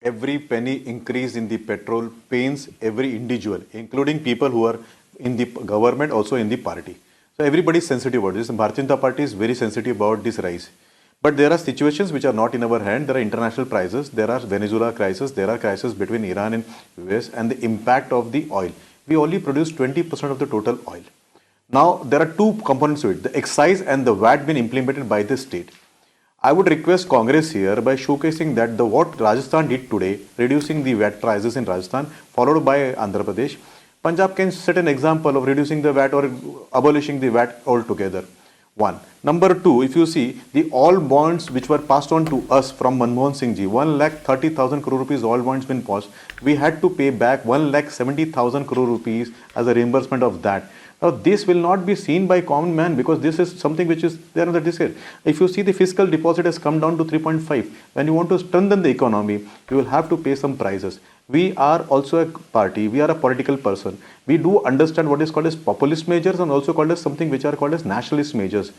Every penny increase in the petrol pains every individual, including people who are in the government, also in the party. So everybody is sensitive about this. The Bharatiya Janata Party is very sensitive about this rise. But there are situations which are not in our hand. There are international crises. There are Venezuela crisis. There are crises between Iran and US and the impact of the oil. We only produce 20% of the total oil. Now, there are two components to it. The excise and the VAT been implemented by the state. I would request Congress here by showcasing that what Rajasthan did today, reducing the VAT prices in Rajasthan, followed by Andhra Pradesh. Punjab can set an example of reducing the VAT or abolishing the VAT altogether. One. Number two, if you see the all bonds which were passed on to us from Manmohan Singh ji, 1,30,000 crore rupees all bonds been passed. We had to pay back 1,70,000 crore rupees as a reimbursement of that. Now, this will not be seen by common man because this is something which is there in the discussion. If you see the fiscal deposit has come down to 3.5. When you want to strengthen the economy, you will have to pay some prices. We are also a party. We are a political person. We do understand what is called as populist measures and also called as something which are called as nationalist measures.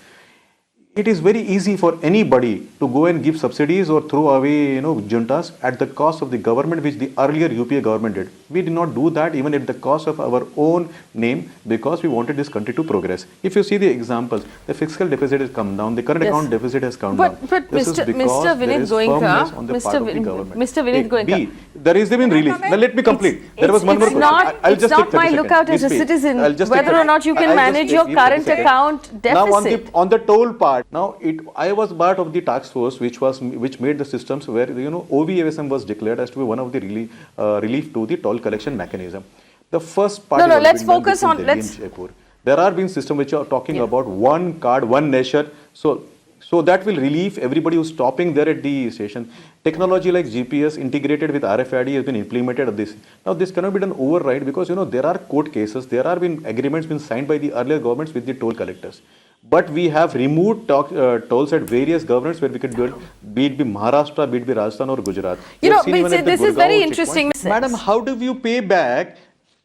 It is very easy for anybody to go and give subsidies or throw away, juntas at the cost of the government, which the earlier UPA government did. We did not do that even at the cost of our own name because we wanted this country to progress. If you see the examples, the fiscal deficit has come down, the current account deficit has come down. But Mr. Vinit Goenka, Mr. Vinit Goenka, there is been relief. Now let me complete. There was one more question. It's not my lookout as a citizen whether or not you can manage your current account deficit. Now on the toll part. Now, I was part of the task force which made the systems where OVASM was declared as to be one of the relief to the toll collection mechanism. The first part. No, let's focus on. There are been systems which are talking about one card, one nation. So that will relieve everybody who's stopping there at the station. Technology like GPS integrated with RFID has been implemented at this. Now, this cannot be done override because there are court cases. There are been agreements been signed by the earlier governments with the toll collectors. But we have removed tolls at various governments where we could build, be it Maharashtra, be it Rajasthan or Gujarat. This is very interesting. Madam, how do you pay back?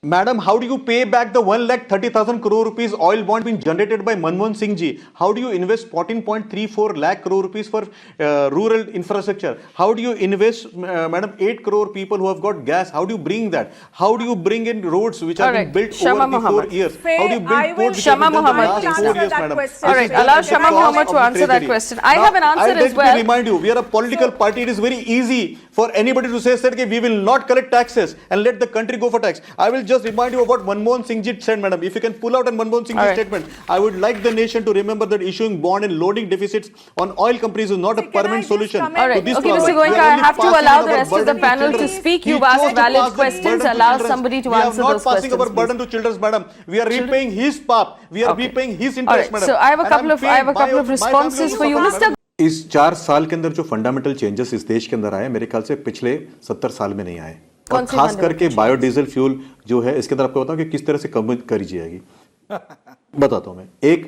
Madam, how do you pay back the 1,30,000 crore rupees oil bond being generated by Manmohan Singh ji? How do you invest 14.34 lakh crore rupees for rural infrastructure? How do you invest, madam, 8 crore people who have got gas? How do you bring that? How do you bring in roads which have been built over the 4 years? Faye, how do you build ports Shama Mohammad, last 4 years, madam? All right, allow Shama Mohammad to answer that question. I have an answer as well. Let me remind you, we are a political party. It is very easy for anybody to say, that we will not collect taxes and let the country go for tax. I will just remind you of what Manmohan Singh ji said, madam. If you can pull out a Manmohan Singh ji statement, I would like the nation to remember that issuing bond and loading deficits on oil companies is not a permanent solution. All right, okay, Mr. Goenka, I have to allow the rest of the panel to speak. You've asked valid questions. Allow somebody to answer those questions. We are not passing our burden to children, madam. We are repaying his pap. We are repaying his interest, madam. So I have a couple of responses for you, Mr. इस 4 साल के अंदर जो fundamental changes इस देश के अंदर आए मेरे ख्याल से पिछले 70 साल में नहीं आए और खास करके बायोडीजल फ्यूल जो है इसके अंदर आपको बताऊं कि किस तरह से कम करी जाएगी बताता हूं मैं एक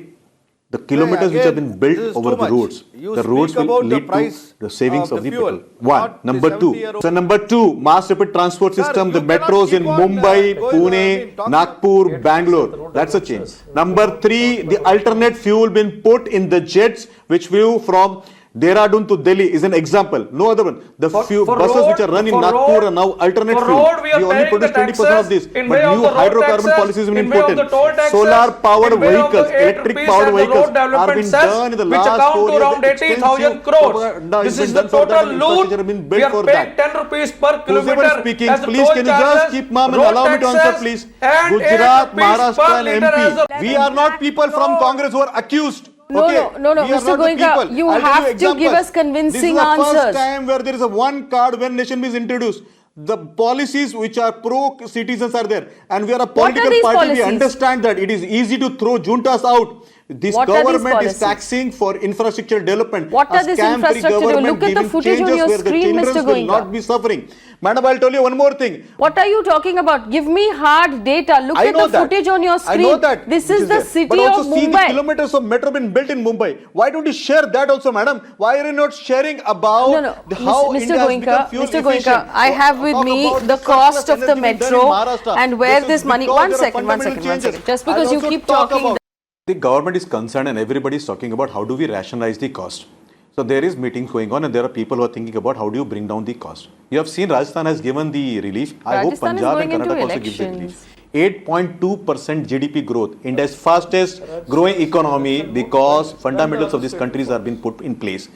the kilometers which have been built over the roads will lead to the savings of the people. One. Number two, mass rapid transport system, the metros in Mumbai, Pune, Nagpur, Bangalore. That's a change. Number 3, the alternate fuel been put in the jets which flew from Dehradun to Delhi is an example. No other one. The few buses which are run in Nagpur are now alternate fuel. We only produce 20% of this. But new hydrocarbon policies have been important. Solar powered vehicles, electric powered vehicles are being done in the last 4 years. Around 80,000 crores. This is the total loot. We are paying 10 rupees per kilometer. Speaking, please can you just keep mum and allow me to answer, please? Gujarat, Maharashtra and MP. We are not people from Congress who are accused. No, Mr. Goenka, you have to give us convincing answers. This is the first time where there is a one card, one nation is introduced. The policies which are pro-citizens are there. And we are a political party. We understand that it is easy to throw juntas out. This government is taxing for infrastructure development. What are this infrastructure? Look at the footage on your screen, Mr. Goenka. Will not be suffering. Madam, I'll tell you one more thing. What are you talking about? Give me hard data. Look at the footage on your screen. I know that. This is the city of Mumbai. But also see the kilometers of metro been built in Mumbai. Why don't you share that also, madam? Why are you not sharing about how India has become fuel efficient? Mr. Goenka, I have with me the cost of the metro and where this money... One second. Just because you keep talking... The government is concerned and everybody is talking about how do we rationalize the cost. So there is meetings going on, and there are people who are thinking about how do you bring down the cost. You have seen Rajasthan has given the relief. I hope Rajasthan is Punjab and going into Karnataka also give the elections. relief. 8.2% GDP growth, India's fastest growing economy, because fundamentals of these countries are being put in place.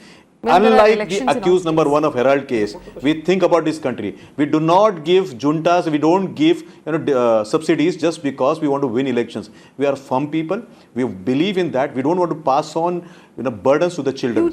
When there are Unlike the elections in accused all number one of Herald case, we think about this country. We do not give juntas, we don't give subsidies just because we want to win elections. We are firm people. We believe in that. We don't want to pass on burdens to the children.